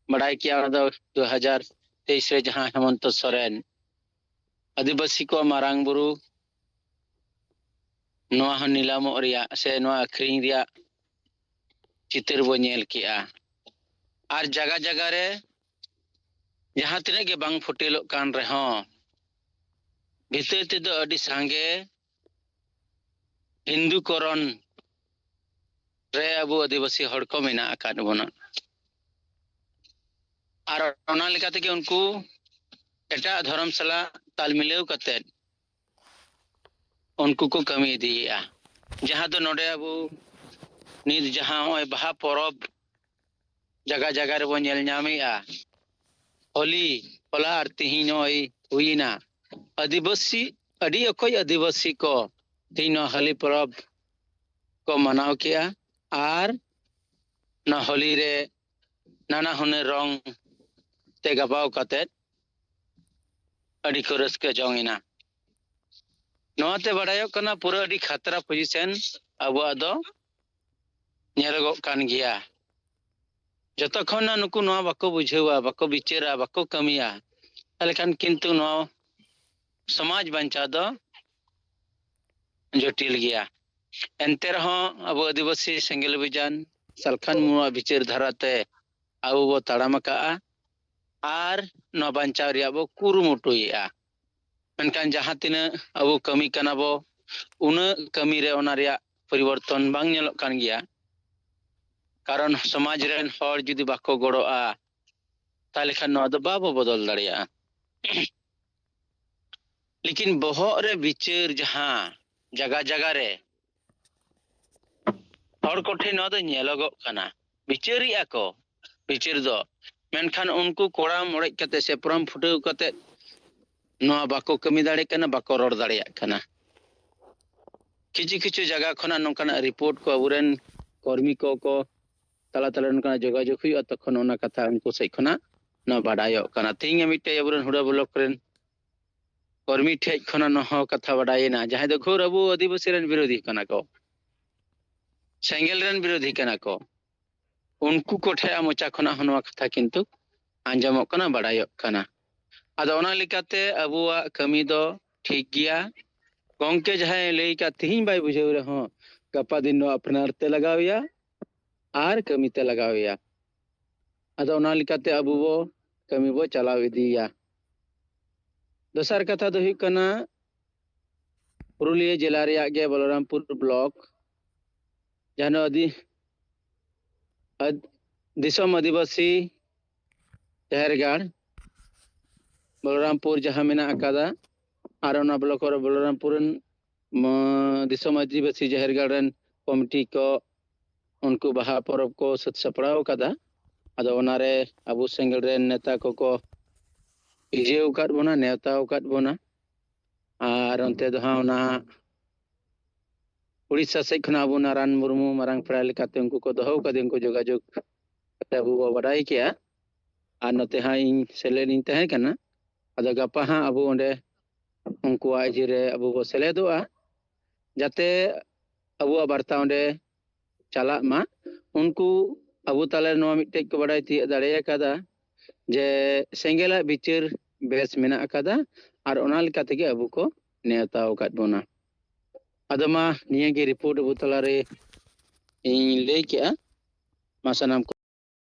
बड़ाई किया 2023 रे जहां हेमंत सोरेन आदिवासी को मारांग बुरु नोआ नीलामो रिया से नोआ अखरिंग रिया चित्र बो नेल किया आर जगह जगह रे जहां तिने के बांग फुटेलो कान रे हों भितर ते दो अडी सांगे हिंदू कोरन रे अबो आदिवासी हड़ को मेना आकाद बोना आर ओना लेकाते के उनको एटा धर्मशाला ताल मिलेव कते उनको को कमी दिया जहां तो नोडे अबो नित जहां ओय बहा परब जगह जगह रे बो नेल ᱧᱟᱢᱮᱜᱼᱟ होली होला आर तिहिन ओय हुइना आदिवासी अडी अकोय आदिवासी को तिहिन होली परब को मनाव किया आर ना होली रे नाना हुने रंग ते गबाव कते अडी को रस्के जोंगिना नोते बड़ायो कना पूरा अडी खतरा पोजीशन अबो दो नेरगो कान गिया जतो खना नुकु नोआ बाको बुझेवा बाको बिचेरा बाको कमिया लेकिन किंतु नो समाज बंचा दो जटिल गया एंते रहो अब आदिवासी सेंगल बिजान सलखन मुआ बिचेर धराते अब वो तड़ामका आर नो बंचाव रिया बो कुरुमुटुया मनकान जहां तिना अब कमी कना बो उन कमी रे ओना रिया परिवर्तन बांग नेलो कान गया कारण समाज रेन हर जुदी बाको गड़ोआ ताले खान नो दो बाबो बदल दाड़िया लेकिन बहर रे विचार जहां जगह जगह रे हर कोठे नो दो नेलोगो कना विचारिया को विचार दो मेनखान उनको कोड़ा मोड़े कते से परम फुटेव कते नो बाको कमी दाड़े कना बाको रोड दाड़िया कना किछु किछु जगह खना नोकना रिपोर्ट को अबुरेन कर्मी को तला तला नोकना जोगाजोग हुई तखन ओना कथा उनको सैखना न बाडायो कना तिंग मिटे अबुरेन हुड़ा ब्लॉक रेन कर्मी ठेज खना न हो कथा बाडायना जहां दो घोर अबु आदिवासी रेन विरोधी कना को सेंगेल रेन विरोधी कना को उनको कोठे मोचा खना हनवा कथा किंतु आंजमो कना बाडायो कना आदो ओना लिकाते अबुआ कमी दो ठीक गया गंके जहां लई का तिहिं बाय बुझेव रे हो गपा दिन नो अपनार ते लगाविया आर कमी ते लगाविया आदो ओना लिकाते अबु बो कमी बो चलाव इदिया दोसर कथा दो हुई कना पुरुलिया जिला रे गे बलरामपुर ब्लॉक जानो दिसम आदिवासी जहरगाड़ बलरामपुर जहां मेना अकादा आर ओना ब्लॉक रे बलरामपुर दिसम आदिवासी जहरगाड़ रेन कमिटी को उनको बहा परब को सत सपड़ाव कदा आदो ओनारे अबु सेंगल रेन नेता को इजेव काट बोना नेताव काट बोना आर ओनते दो हावना उड़ीसा से खना अबु नारायण मुर्मू मारांग पड़ा लेकाते उनको को दोहो कदे उनको जोगाजोग कते अबु बो बडाई किया आर नते हा इन सेलेनिन तहे कना आदो गपा हा अबु ओंडे उनको आइजिरे अबु बो सेलेदोआ जाते अबु बार्ता ओंडे चला मा उनको अबु ताले नो मिटे को बडाई ती दाड़े कदा जे सेंगेला बिचार बेस मेना कदा आर ओना लेकाते के अबु को नेताव काट बोना आदमा निये के रिपोर्ट अबु तलारे इन ले के मा सनाम